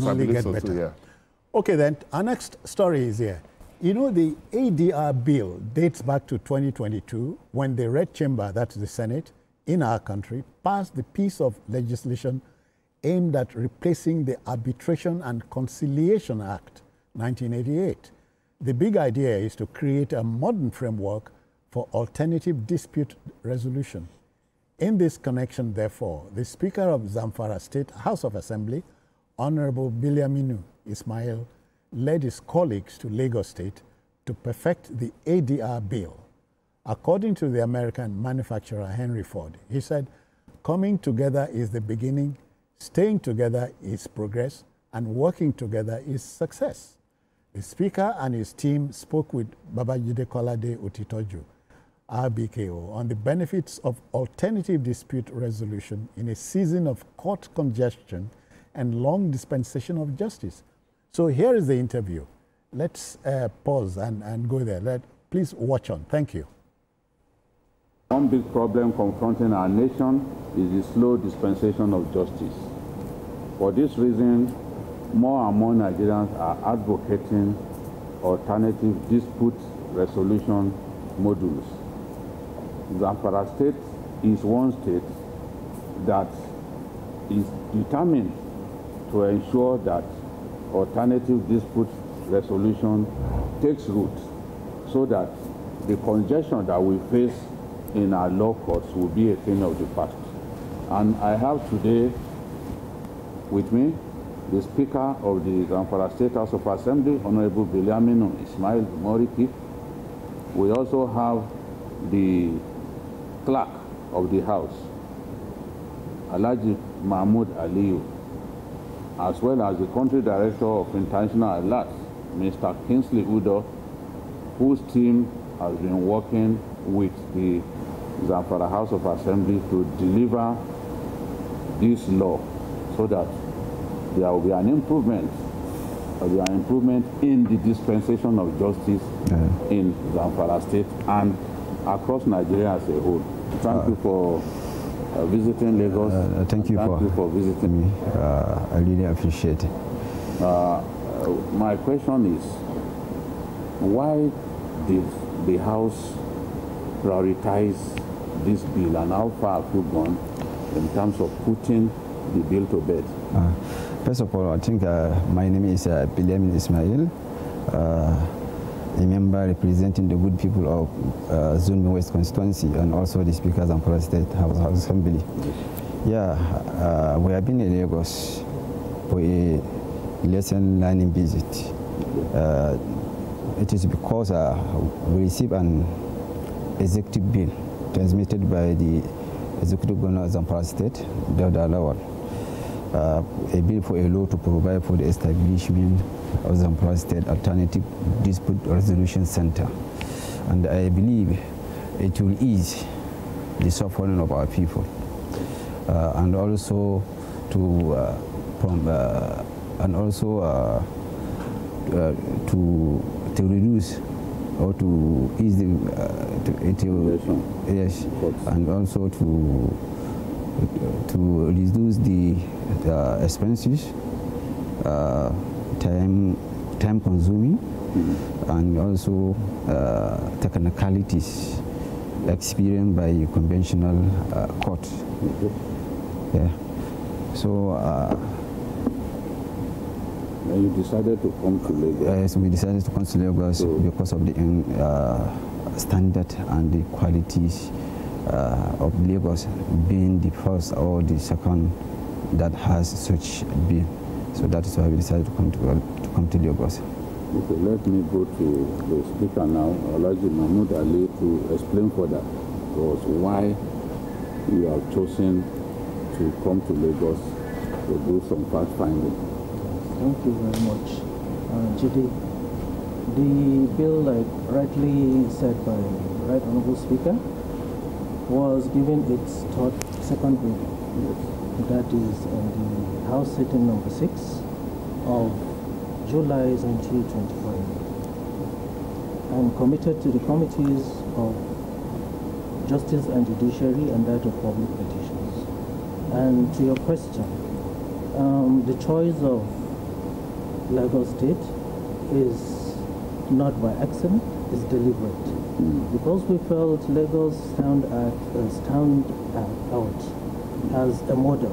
only get better. Yeah. Okay, then, our next story is here. You know, the ADR bill dates back to 2022 when the Red Chamber, that's the Senate, in our country, passed the piece of legislation aimed at replacing the Arbitration and Conciliation Act, 1988. The big idea is to create a modern framework for alternative dispute resolution. In this connection, therefore, the Speaker of Zamfara State House of Assembly, Honorable Bilyaminu Ismail, led his colleagues to Lagos State to perfect the ADR bill. According to the American manufacturer Henry Ford, he said, "Coming together is the beginning, staying together is progress, and working together is success." The Speaker and his team spoke with Babajide Kolade Otitoju, RBKO, on the benefits of alternative dispute resolution in a season of court congestion and long dispensation of justice. So here is the interview. Let's pause and go there. Please watch on. Thank you. One big problem confronting our nation is the slow dispensation of justice. For this reason, more and more Nigerians are advocating alternative dispute resolution modules. Zamfara State is one state that is determined to ensure that alternative dispute resolution takes root so that the congestion that we face in our law courts will be a thing of the past. And I have today with me the Speaker of the Zamfara State House of Assembly, Honorable Bilyaminu Ismail Moriki. We also have the Clerk of the House, Alhaji Mahmoud Aliyu, as well as the Country Director of International Alert, Mr. Kingsley Udo, whose team has been working with the Zamfara House of Assembly to deliver this law so that there will be an improvement, in the dispensation of justice in Zamfara State and across Nigeria as a whole. Thank you for visiting Lagos. Thank you for visiting me. I really appreciate it. My question is, why did the House prioritize this bill, and how far have you gone in terms of putting the bill to bed? First of all, I think my name is Bilyaminu Ismail, a member representing the good people of Zone West constituency and also the Speaker of Zamfara State House of Assembly. Yeah, we have been in Lagos for a lesson learning visit. It is because we received an executive bill transmitted by the Executive Governor of Zamfara State, Dauda Lawal, a bill for a law to provide for the establishment of Zamfara State Alternative Dispute Resolution Center. And I believe it will ease the suffering of our people, and also to reduce or to ease the yes, and also to reduce the expenses, time consuming, and also technicalities experienced by conventional court. Yeah. So. And you decided to come to Lagos? Yes, we decided to come to Lagos because of the standard and the qualities of Lagos being the first or the second that has such bill. So that is why we decided to come to Lagos. Okay, let me go to the Speaker now, Alhaji Mahmoud Ali, to explain further why you have chosen to come to Lagos to do some fact finding. Thank you very much, Jide. The bill, like rightly said by Right Honourable Speaker, was given its second reading. That is in the House sitting number 6 of July 2025, and committed to the committees of Justice and Judiciary and that of Public Petitions. And to your question, the choice of Lagos State is not by accident, it's deliberate. Because we felt Lagos stand out as a model.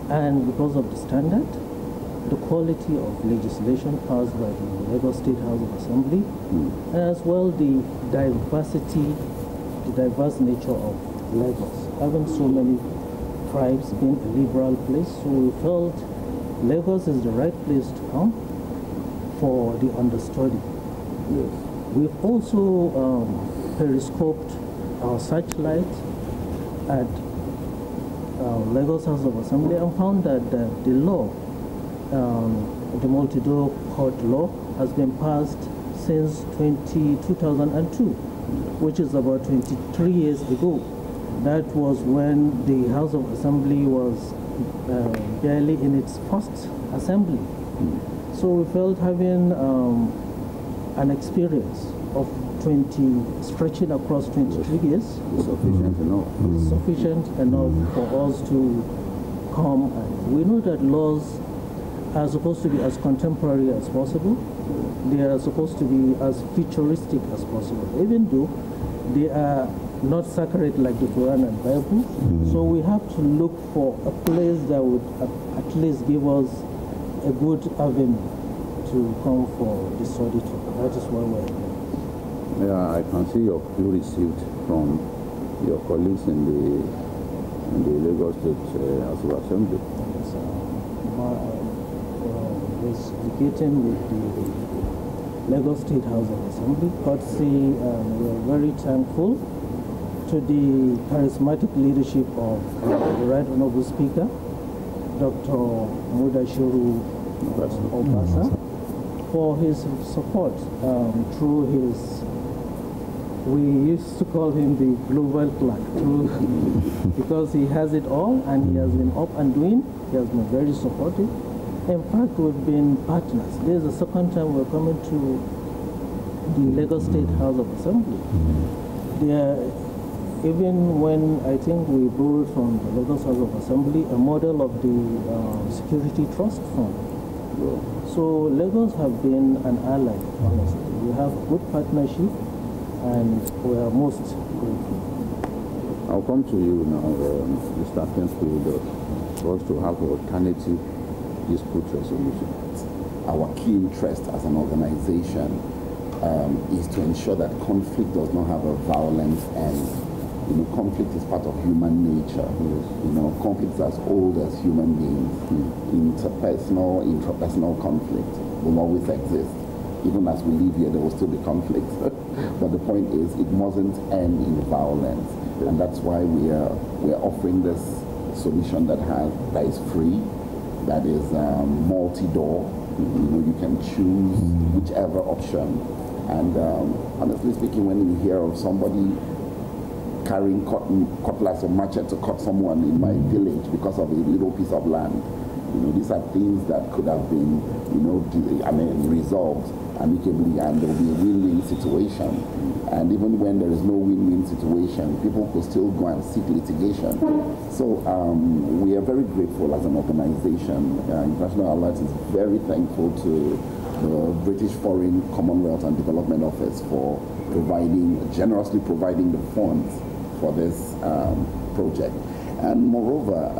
And because of the standard, the quality of legislation passed by the Lagos State House of Assembly, and as well the diversity, the diverse nature of Lagos, having so many tribes, being a liberal place, so we felt Lagos is the right place to come for the understudy. Yes. We've also periscoped our searchlight at Lagos House of Assembly and found that the law, the multi-door court law, has been passed since 2002, which is about 23 years ago. That was when the House of Assembly was barely in its first assembly. So we felt having an experience of stretching across 23 years It's sufficient enough. is sufficient enough for us to come. And we know that laws are supposed to be as contemporary as possible. They are supposed to be as futuristic as possible, even though they are not sacred like the Quran and Bible. So we have to look for a place that would at least give us a good avenue to come for the study tour. That is why we're here. Yeah, I can see your clue received from your colleagues in the Lagos State House of Assembly. Yes, was educating with the Lagos State House of Assembly. Courtesy, we are very thankful to the charismatic leadership of the Right Honorable Speaker, Dr. Mudashiru Obasa, for his support through his, we used to call him the global clerk, because he has it all and he has been up and doing. He has been very supportive. In fact, we've been partners. This is the second time we're coming to the Lagos State House of Assembly. Even when I think we borrowed from the Lagos House of Assembly a model of the Security Trust Fund. So Lagos have been an ally, honestly. We have good partnership and we are most grateful. I'll come to you now, Mr. Kensfield, for us to have alternative dispute resolution. Our key interest as an organization is to ensure that conflict does not have a violent end. You know, conflict is part of human nature. You know, conflict is as old as human beings. Interpersonal, intrapersonal conflict will always exist. Even as we live here, there will still be conflict. But the point is, it mustn't end in violence, and that's why we are offering this solution that is free, that is multi-door. You know, you can choose whichever option. And honestly speaking, when you hear of somebody carrying cutlass or machete to cut someone in my village because of a little piece of land, you know, these are things that could have been, you know, resolved amicably, and there will be a win-win situation. And even when there is no win-win situation, people could still go and seek litigation. So we are very grateful as an organization. International Alert is very thankful to the British Foreign, Commonwealth and Development Office for generously providing the funds for this project. And moreover,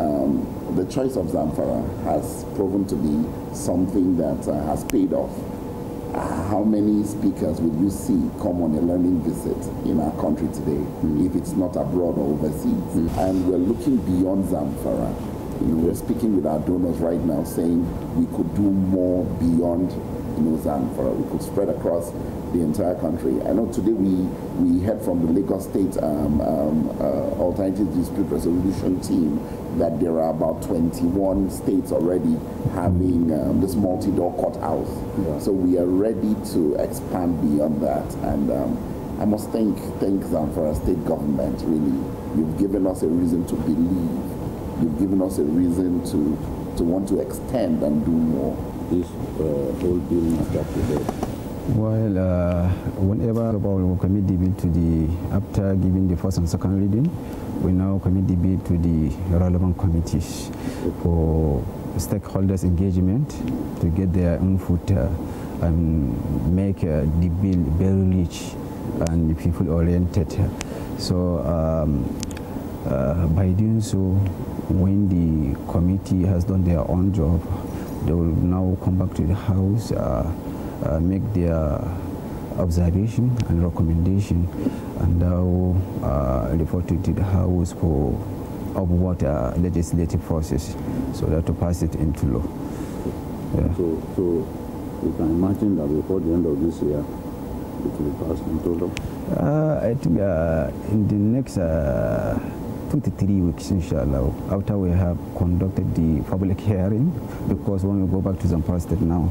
the choice of Zamfara has proven to be something that has paid off. How many speakers will you see come on a learning visit in our country today, if it's not abroad or overseas? And we're looking beyond Zamfara. You know, we're speaking with our donors right now, saying we could do more beyond, you know, Zamfara. We could spread across the entire country. I know today we heard from the Lagos State Alternative Dispute Resolution team that there are about 21 states already having this multi-door courthouse. So we are ready to expand beyond that. And I must thank Zamfara State government, really. You've given us a reason to believe. You've given us a reason to want to extend and do more. This whole bill is up to date. Well, whenever we will commit the bill to after giving the first and second reading, we now commit the bill to the relevant committees for stakeholders' engagement to get their input and make the bill very rich and people-oriented. So by doing so, when the committee has done their own job, they will now come back to the House, make their observation and recommendation, and now report it to the House for upward legislative process, so that to pass it into law. Yeah. So you can imagine that before the end of this year, it will be passed into law? I think in the next 2 to 3 weeks, inshallah, after we have conducted the public hearing, because when we go back to Zamfara State now,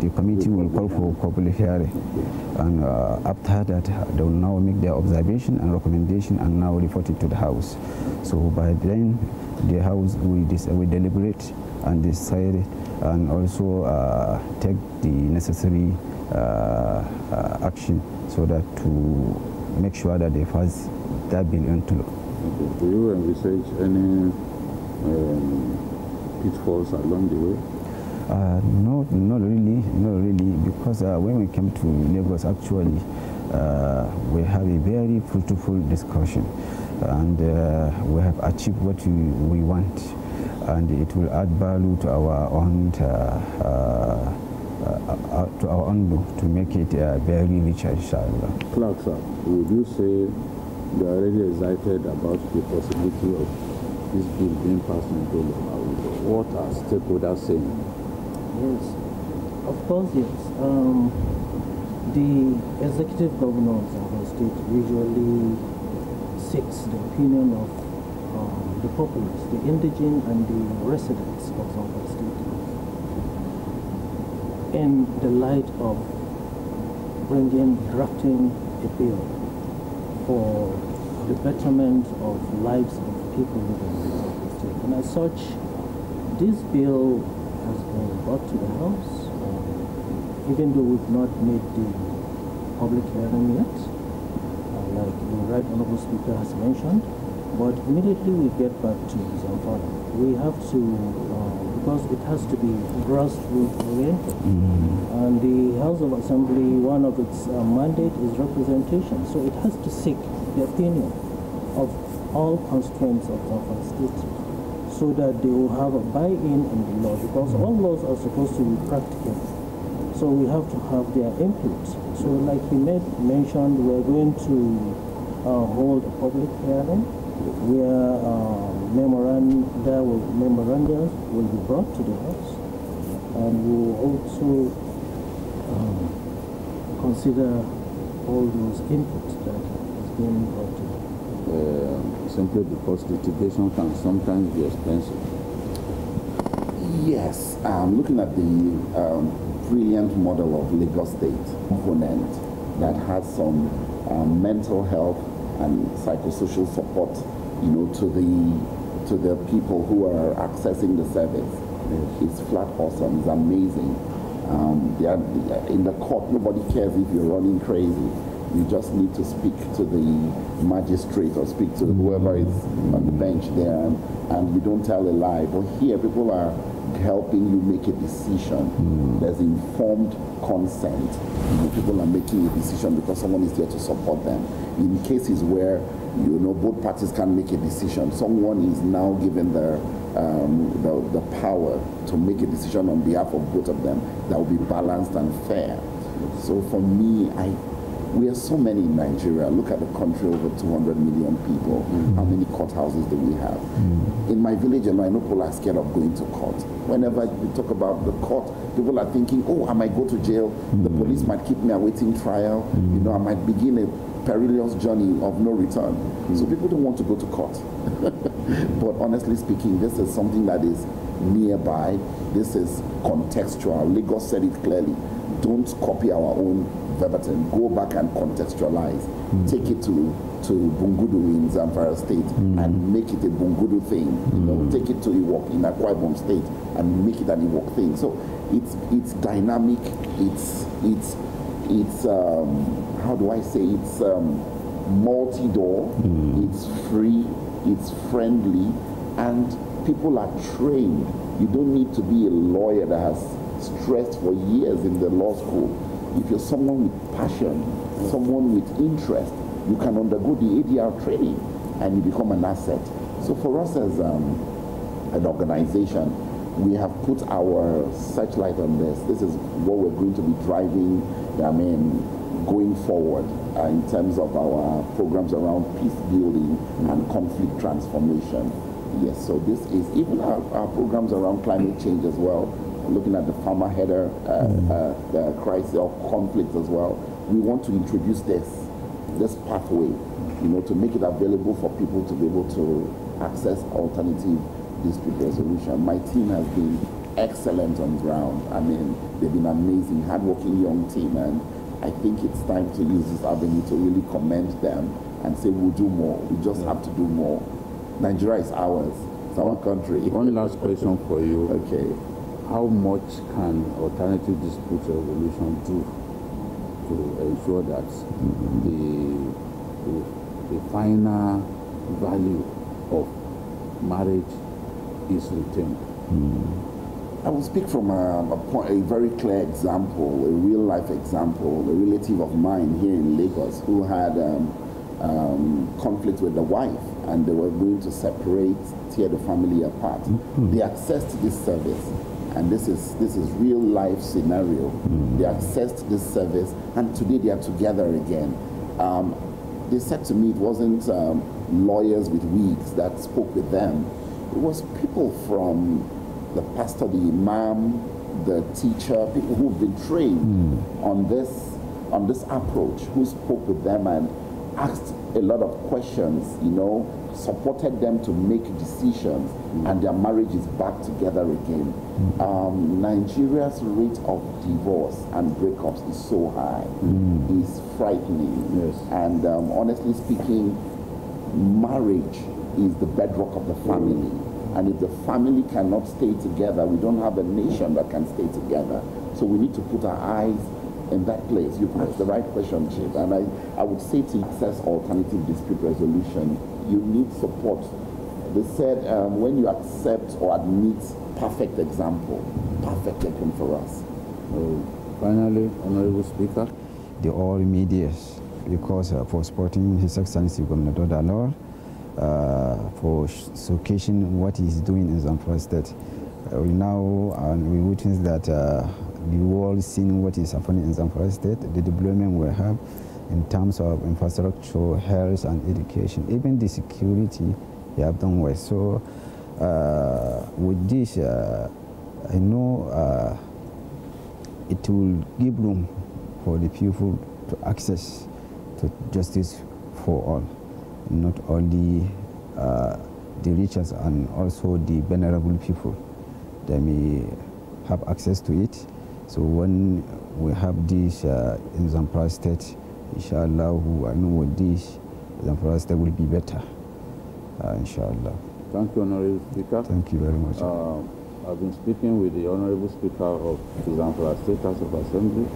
the committee will call for public hearing, and after that, they will now make their observation and recommendation and now report it to the House. So by then, the House will deliberate and decide and also take the necessary action so that to make sure that they pass that bill into law. Okay. Do you envisage any pitfalls along the way? Not really, because when we came to Lagos, actually, we have a very fruitful discussion, and we have achieved what we want, and it will add value to our own to make it very rich, inshallah. Clark, sir, would you say you are already excited about the possibility of this bill being passed into law? What are stakeholders saying? Yes, of course, yes. The executive governor of Zamfara State usually seeks the opinion of the populace, the indigent and the residents of Zamfara State, in the light of drafting a bill for the betterment of lives of people living in Zamfara State. And as such, this bill has been brought to the House, even though we've not made the public hearing yet, like the Right Honorable Speaker has mentioned. But immediately we get back to Zamfara, we have to, because it has to be grassroots oriented. And the House of Assembly, one of its mandate is representation. So it has to seek the opinion of all constituents of Zamfara State, so that they will have a buy-in in the law, because all laws are supposed to be practical. So we have to have their input. So like he mentioned, we're going to hold a public hearing where memoranda will be brought to the House, and we will also consider all those inputs that has been brought to the simply because litigation can sometimes be expensive. Yes, looking at the brilliant model of Lagos State component that has some mental health and psychosocial support, to the people who are accessing the service. It's flat awesome. It's amazing. In the court, nobody cares if you're running crazy. You just need to speak to the magistrate or speak to whoever is on the bench there, and you don't tell a lie. But here, people are helping you make a decision. There's informed consent. People are making a decision because someone is there to support them. In cases where both parties can't make a decision, someone is now given the power to make a decision on behalf of both of them that will be balanced and fair. So for me, we are so many in Nigeria. Look at the country, over 200 million people. How many courthouses do we have? In my village, and I know people are scared of going to court. Whenever we talk about the court, people are thinking, I might go to jail. The police might keep me awaiting trial. I might begin a perilous journey of no return. So people don't want to go to court. But honestly speaking, this is something that is nearby. This is contextual. Lagos said it clearly. Don't copy our own verbatim. Go back and contextualize. Take it to Bungudu in Zamfara State and make it a Bungudu thing. Take it to Iwok in Akwa Ibom State and make it an Iwok thing. So it's dynamic. It's how do I say? It's multi-door. It's free. It's friendly, and people are trained You don't need to be a lawyer that has stressed for years in the law school. If you're someone with passion, someone with interest, you can undergo the ADR training and you become an asset. So for us as an organization, we have put our searchlight on this. This is what we're going to be driving, going forward in terms of our programs around peace building and conflict transformation. Yes, so this is even our programs around climate change as well, looking at the farmer header, the crisis of conflict as well. We want to introduce this pathway, to make it available for people to be able to access alternative dispute resolution. My team has been excellent on ground. They've been amazing, hardworking young team, and I think it's time to use this avenue to really commend them and say we'll do more. We just have to do more. Nigeria is ours. It's our country. One last question for you. Okay. How much can alternative dispute resolution do to ensure that the final value of marriage is retained? I will speak from a very clear example, a real life example. A relative of mine here in Lagos who had conflict with the wife, and they were going to tear the family apart. They accessed this service, and this is real life scenario. They accessed this service, and today they are together again. They said to me it wasn't lawyers with wigs that spoke with them. It was people from the pastor, the imam, the teacher, people who've been trained on this approach, who spoke with them and asked a lot of questions, supported them to make decisions, and their marriage is back together again. Nigeria's rate of divorce and breakups is so high. It's frightening. Yes. And honestly speaking, marriage is the bedrock of the family. And if the family cannot stay together, we don't have a nation that can stay together. So we need to put our eyes in that place. You've asked the right question, Chief. And I would say to access alternative dispute resolution, you need support. They said when you accept or admit perfect example for us. Finally, Honorable Speaker. The all medias, because for supporting His Excellency Governor Dodalor, for showcasing what he's doing in Zamfara State. We witness that the world seeing what is happening in Zamfara State, the development we have in terms of infrastructure, health and education, even the security they have done well. So with this, I know it will give room for the people to access to justice for all. Not only the rich and also the vulnerable people. They may have access to it. So when we have this in Zamfara State, inshallah, I know with this, Zamfara State will be better, inshallah. Thank you, Honorable Speaker. Thank you very much. I've been speaking with the Honorable Speaker of the Zamfara State House of Assembly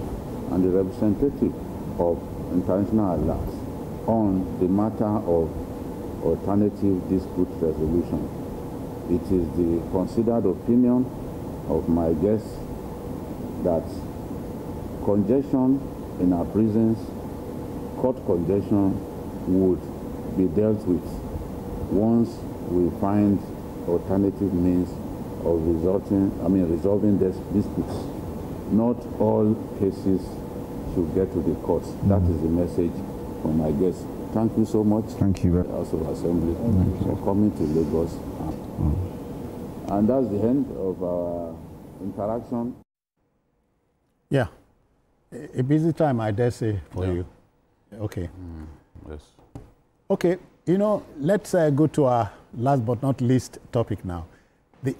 and the representative of International Alliance on the matter of alternative dispute resolution. It is the considered opinion of my guests that congestion in our prisons, court congestion, would be dealt with once we find alternative means of resolving these disputes. Not all cases should get to the courts. That is the message from my guests. Thank you so much. Thank you. House of Assembly for coming to Lagos. And that's the end of our interaction. Yeah, a busy time, I dare say, for you. Okay. Yes. Okay, let's go to our last but not least topic now. The